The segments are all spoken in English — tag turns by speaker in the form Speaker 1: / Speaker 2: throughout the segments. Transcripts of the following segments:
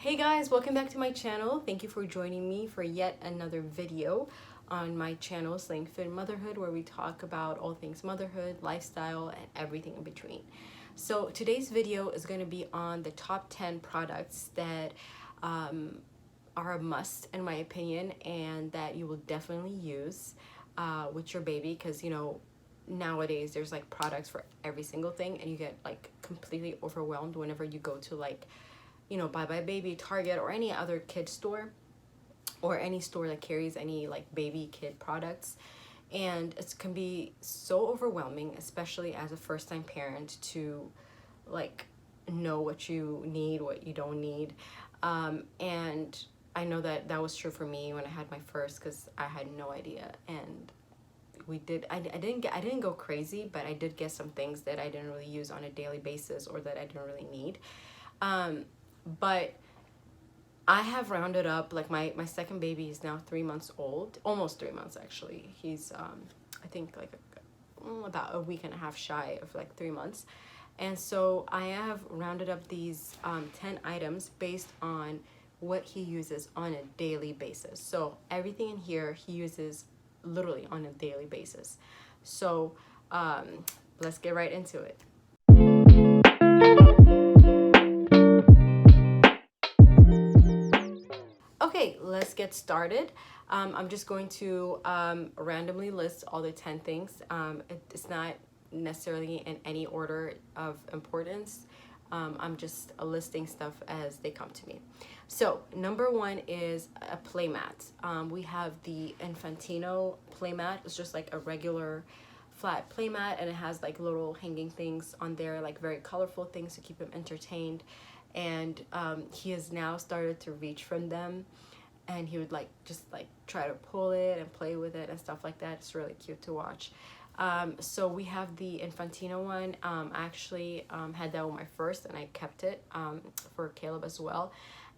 Speaker 1: Hey guys, welcome back to my channel. Thank you for joining me for yet another video on my channel, Slaying Fit Motherhood, where we talk about all things motherhood, lifestyle, and everything in between. So today's video is going to be on the top 10 products that are a must in my opinion, and that you will definitely use with your baby, because nowadays there's like products for every single thing, and you get like completely overwhelmed whenever you go to like Buy Baby, Target, or any other kid store, or any store that carries any like baby kid products. And it can be so overwhelming, especially as a first-time parent, to like know what you need, what you don't need. And I know that that was true for me when I had my first, because I had no idea. And I didn't go crazy, but I did get some things that I didn't really use on a daily basis, or that I didn't really need. But I have rounded up, like my second baby is now 3 months old, almost 3 months actually. He's I think like about a week and a half shy of like 3 months. And so I have rounded up these 10 items based on what he uses on a daily basis. So everything in here he uses literally on a daily basis. So let's get right into it. Okay, let's get started. I'm just going to randomly list all the 10 things. It's not necessarily in any order of importance. I'm just listing stuff as they come to me. So number one is a playmat. We have the Infantino playmat. It's just like a regular flat playmat, and it has like little hanging things on there, like very colorful things to keep him entertained. And he has now started to reach from them, and he would like just like try to pull it and play with it and stuff like that. It's really cute to watch. So we have the Infantino one. I actually had that with my first, and I kept it for Caleb as well,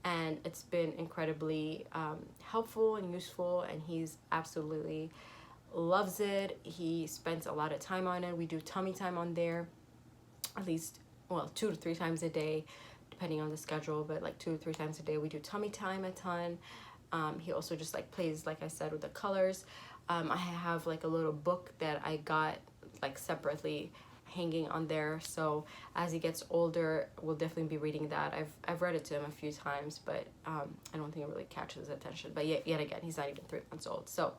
Speaker 1: and it's been incredibly helpful and useful, and he's absolutely loves it. He spends a lot of time on it. We do tummy time on there at least, well, 2 to 3 times a day depending on the schedule, but like 2 to 3 times a day we do tummy time a ton. He also just like plays, like I said, with the colors. I have like a little book that I got like separately hanging on there, so as he gets older we'll definitely be reading that. I've read it to him a few times, but I don't think it really catches his attention. But yet again, he's not even 3 months old, so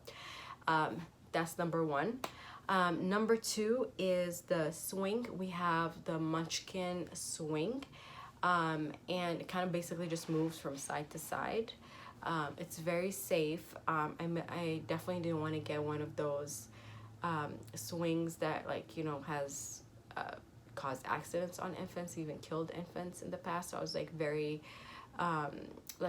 Speaker 1: that's number one. Number two is the swing. We have the Munchkin swing, and it kind of basically just moves from side to side. It's very safe. I definitely didn't want to get one of those swings that has caused accidents on infants, even killed infants in the past. So I was like very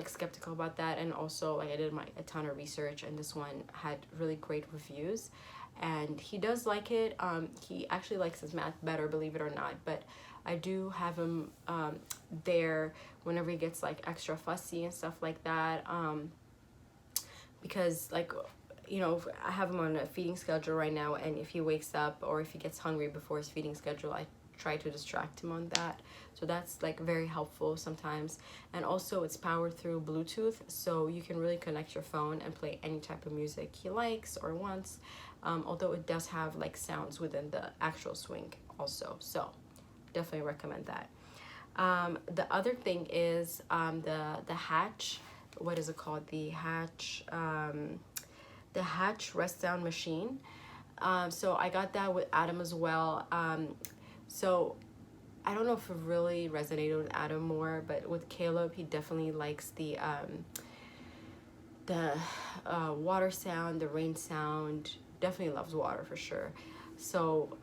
Speaker 1: skeptical about that. And also like I did a ton of research, and this one had really great reviews, and he does like it. He actually likes his math better, believe it or not, but I do have him there whenever he gets like extra fussy and stuff like that, because like I have him on a feeding schedule right now, and if he wakes up or if he gets hungry before his feeding schedule, I try to distract him on that. So that's like very helpful sometimes. And also it's powered through Bluetooth, so you can really connect your phone and play any type of music he likes or wants, although it does have like sounds within the actual swing also, so definitely recommend that. The other thing is the Hatch, what is it called, the Hatch rest down machine. So I got that with Adam as well. So I don't know if it really resonated with Adam more, but with Caleb, he definitely likes the water sound, the rain sound. Definitely loves water for sure. So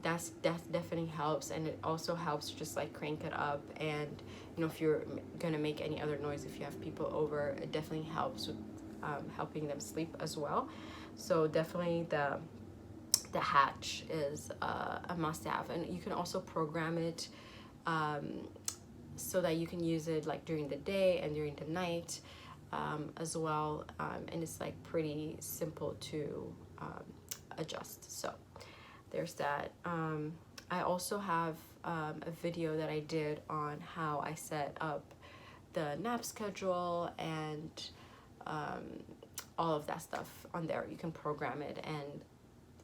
Speaker 1: that definitely helps, and it also helps to just like crank it up. And if you're gonna make any other noise, if you have people over, it definitely helps with helping them sleep as well. So definitely the Hatch is a must-have, and you can also program it so that you can use it like during the day and during the night as well, and it's like pretty simple to adjust. So there's that. I also have a video that I did on how I set up the nap schedule and all of that stuff on there. You can program it, and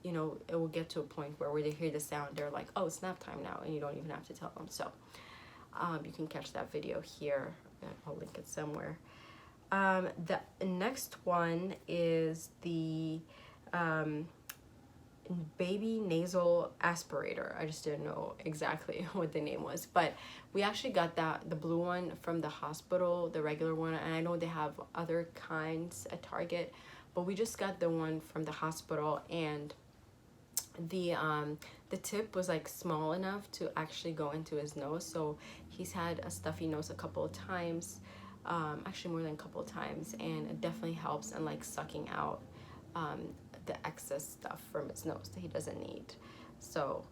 Speaker 1: you know, it will get to a point where they hear the sound, they're like, oh, it's nap time now, and you don't even have to tell them. So you can catch that video here. I'll link it somewhere. The next one is the baby nasal aspirator. I just didn't know exactly what the name was, but we actually got the blue one from the hospital, the regular one, and I know they have other kinds at Target, but we just got the one from the hospital, and the tip was like small enough to actually go into his nose. So he's had a stuffy nose a couple of times, actually more than a couple of times, and it definitely helps in like sucking out the excess stuff from its nose that he doesn't need. So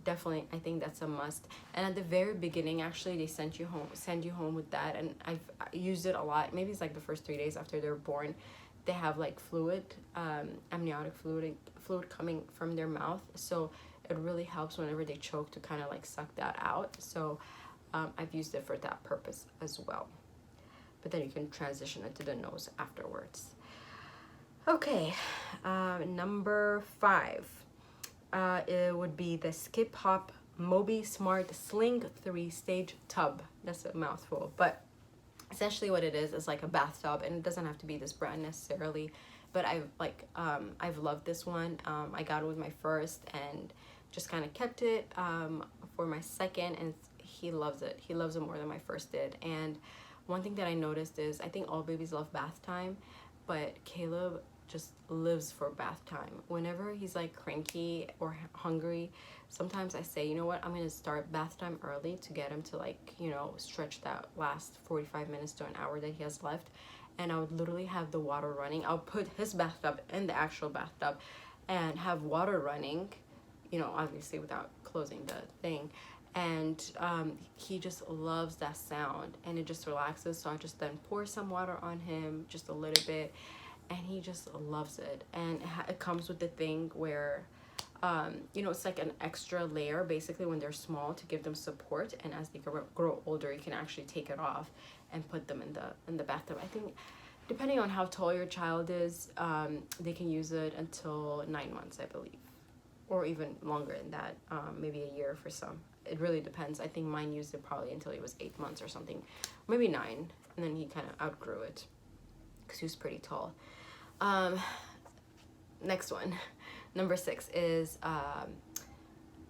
Speaker 1: definitely, I think that's a must. And at the very beginning, actually, they send you home with that, and I've used it a lot. Maybe it's like the first 3 days after they're born. They have like fluid, amniotic fluid coming from their mouth, so it really helps whenever they choke to kind of like suck that out. So I've used it for that purpose as well, but then you can transition it to the nose afterwards. Okay, number 5, it would be the 𝐀𝐁𝐎f Mobi Smart Sling 3-stage tub. That's a mouthful, but essentially what it is like a bathtub, and it doesn't have to be this brand necessarily, but I've loved this one. I got it with my first and just kind of kept it for my second, and he loves it. He loves it more than my first did. And one thing that I noticed is, I think all babies love bath time, but Caleb just lives for bath time. Whenever he's like cranky or hungry, sometimes I say, you know what, I'm gonna start bath time early to get him to like, you know, stretch that last 45 minutes to an hour that he has left. And I would literally have the water running. I'll put his bathtub in the actual bathtub and have water running, you know, obviously without closing the thing. And he just loves that sound, and it just relaxes. So I just then pour some water on him, just a little bit, and he just loves it. And it comes with the thing where you know, it's like an extra layer basically when they're small to give them support, and as they grow older, you can actually take it off and put them in the bathtub. I think depending on how tall your child is, they can use it until 9 months, I believe, or even longer than that, maybe a year for some. It really depends. I think mine used it probably until he was 8 months or something, maybe 9, and then he kind of outgrew it because he was pretty tall. Next one, number 6 is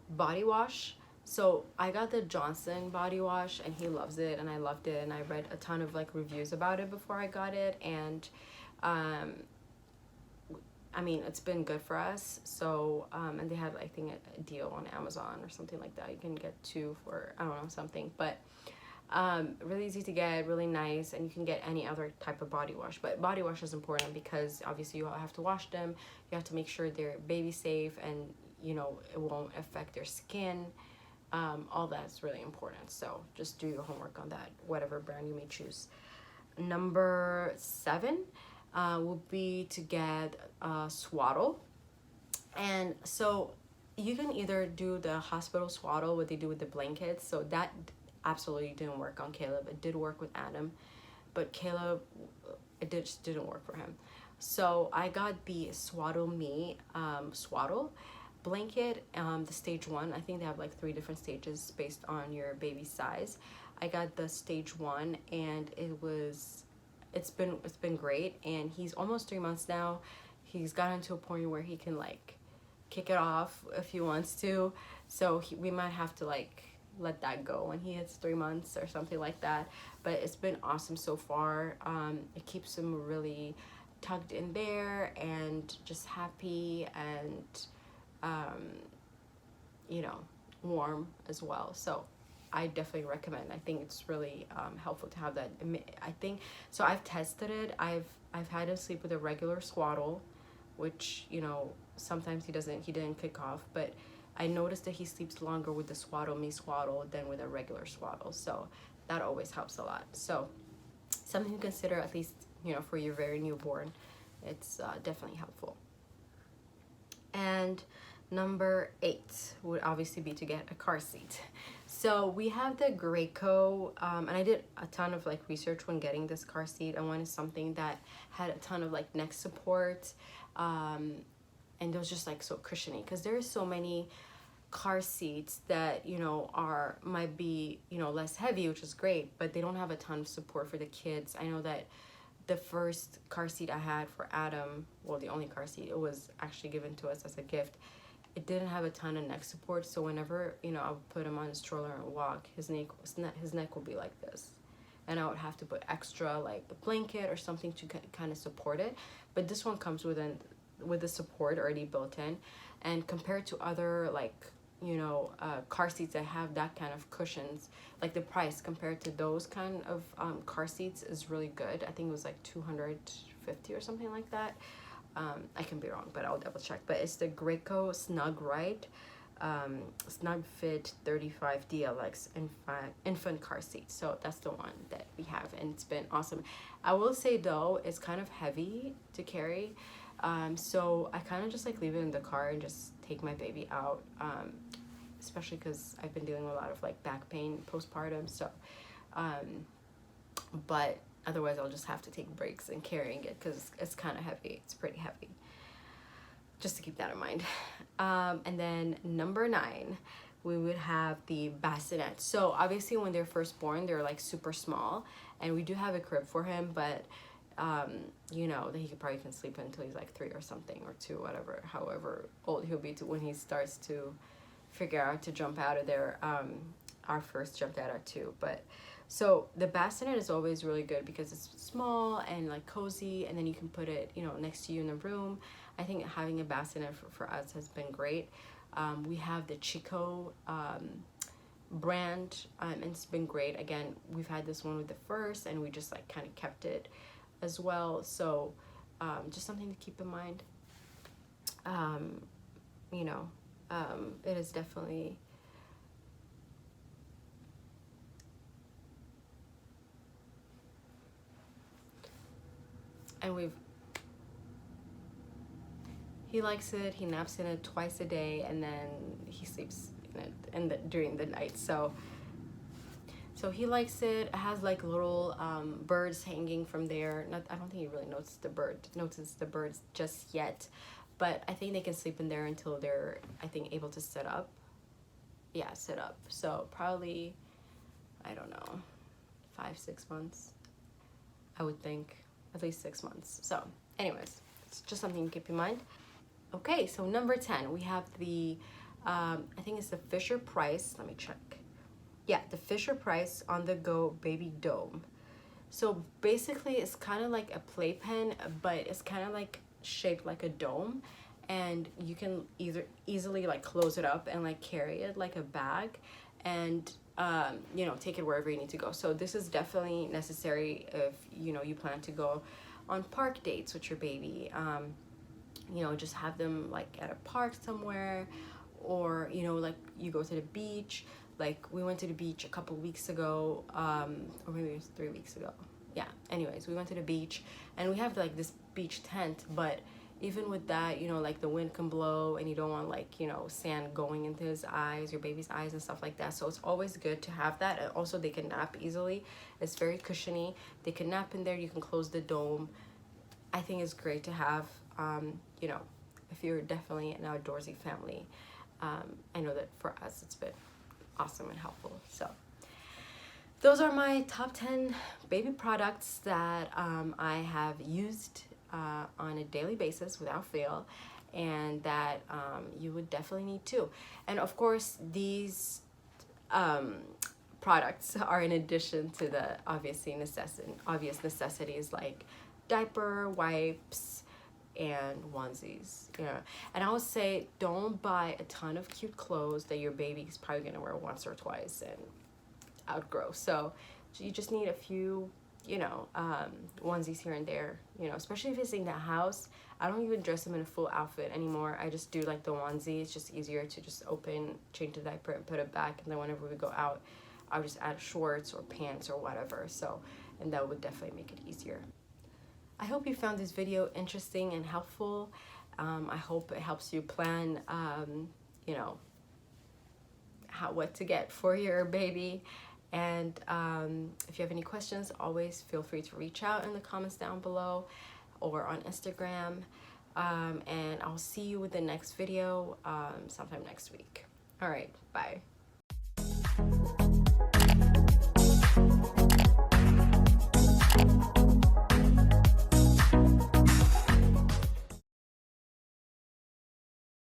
Speaker 1: body wash. So I got the Johnson body wash, and he loves it, and I loved it, and I read a ton of like reviews about it before I got it, and I mean, it's been good for us. So and they had, I think, a deal on Amazon or something like that. You can get 2 for, I don't know, something, but really easy to get, really nice, and you can get any other type of body wash. But body wash is important because obviously you have to wash them. You have to make sure they're baby safe, and you know, it won't affect their skin. All that's really important. So just do your homework on that, whatever brand you may choose. Number 7 will be to get Swaddle. And so you can either do the hospital Swaddle, what they do with the blankets. So that absolutely didn't work on Caleb. It did work with Adam, but Caleb, it just didn't work for him. So I got the Swaddle Me Swaddle blanket, the stage 1. I think they have like 3 different stages based on your baby's size. I got the stage 1, and it's been great, and he's almost 3 months now. He's gotten to a point where he can like kick it off if he wants to, so we might have to like let that go when he hits 3 months or something like that. But it's been awesome so far. It keeps him really tucked in there and just happy, and you know, warm as well. So I definitely recommend. I think it's really helpful to have that. I think so. I've tested it. I've had him sleep with a regular Swaddle, which, you know, sometimes he didn't kick off, but I noticed that he sleeps longer with the Swaddle Me Swaddle than with a regular Swaddle. So that always helps a lot. So something to consider, at least, you know, for your very newborn. It's definitely helpful. And number 8 would obviously be to get a car seat. So we have the Graco, and I did a ton of like research when getting this car seat. I wanted something that had a ton of like neck support, and it was just like so cushiony, because there are so many car seats that, you know, might be, you know, less heavy, which is great, but they don't have a ton of support for the kids. I know that the first car seat I had for Adam, well, the only car seat, it was actually given to us as a gift. It didn't have a ton of neck support, so whenever, you know, I would put him on his stroller and walk, his neck would be like this, and I would have to put extra like a blanket or something to kind of support it. But this one comes with the support already built in, and compared to other like, you know, car seats that have that kind of cushions, like the price compared to those kind of car seats is really good. I think it was like $250 or something like that. I can be wrong, but I'll double check. But it's the Graco Snug Ride Snug Fit 35 DLX infant car seat. So that's the one that we have, and it's been awesome. I will say though, it's kind of heavy to carry, so I kind of just like leave it in the car and just take my baby out, especially because I've been dealing with a lot of like back pain postpartum. So but otherwise I'll just have to take breaks in carrying it, because it's kind of heavy. It's pretty heavy, just to keep that in mind. And then number 9, we would have the Bassinet. So obviously when they're first born, they're like super small, and we do have a crib for him, but you know, that he probably can sleep until he's like 3 or something, or 2, whatever, however old he'll be to when he starts to figure out to jump out of there. Our first jumped out at 2, but so the Bassinet is always really good because it's small and like cozy, and then you can put it, you know, next to you in the room. I think having a Bassinet for us has been great. We have the 𝐀𝐁𝐬𝐬 brand, and it's been great. Again, we've had this one with the first, and we just like kind of kept it as well. So just something to keep in mind. You know, it is definitely and he likes it. He naps in it twice a day, and then he sleeps in it during the night. So he likes it. It has like little birds hanging from there. I don't think he really notices the birds just yet, but I think they can sleep in there until they're, I think, able to sit up. Yeah, sit up. So probably, I don't know, 5-6 months, I would think. At least 6 months. So anyways, it's just something to keep in mind. Okay, so number 10, we have the I think it's the Fisher-Price, let me check. Yeah, the Fisher-Price On The Go Baby Dome. So basically it's kind of like a playpen, but it's kind of like shaped like a dome, and you can either easily like close it up and like carry it like a bag, and you know, take it wherever you need to go. So this is definitely necessary if, you know, you plan to go on park dates with your baby. You know, just have them like at a park somewhere, or, you know, like you go to the beach. Like we went to the beach a couple weeks ago, or maybe it was 3 weeks ago. Yeah, anyways, we went to the beach, and we have like this beach tent, but even with that, you know, like the wind can blow, and you don't want like, you know, sand going into his eyes, your baby's eyes and stuff like that. So it's always good to have that. And also they can nap easily. It's very cushiony. They can nap in there. You can close the dome. I think it's great to have, you know, if you're definitely an outdoorsy family. I know that for us it's been awesome and helpful. So those are my top 10 baby products that I have used on a daily basis without fail, and that you would definitely need too. And of course, these products are in addition to the obvious necessities like diaper, wipes, and onesies. Yeah, and I would say don't buy a ton of cute clothes that your baby's probably gonna wear once or twice and outgrow. So you just need a few, you know, onesies here and there, you know, especially if it's in the house. I don't even dress them in a full outfit anymore. I just do like the onesie. It's just easier to just open, change the diaper, and put it back, and then whenever we go out, I'll just add shorts or pants or whatever. So, and that would definitely make it easier. I hope you found this video interesting and helpful. I hope it helps you plan, you know, what to get for your baby. And if you have any questions, always feel free to reach out in the comments down below or on Instagram. And I'll see you with the next video sometime next week. All right, bye.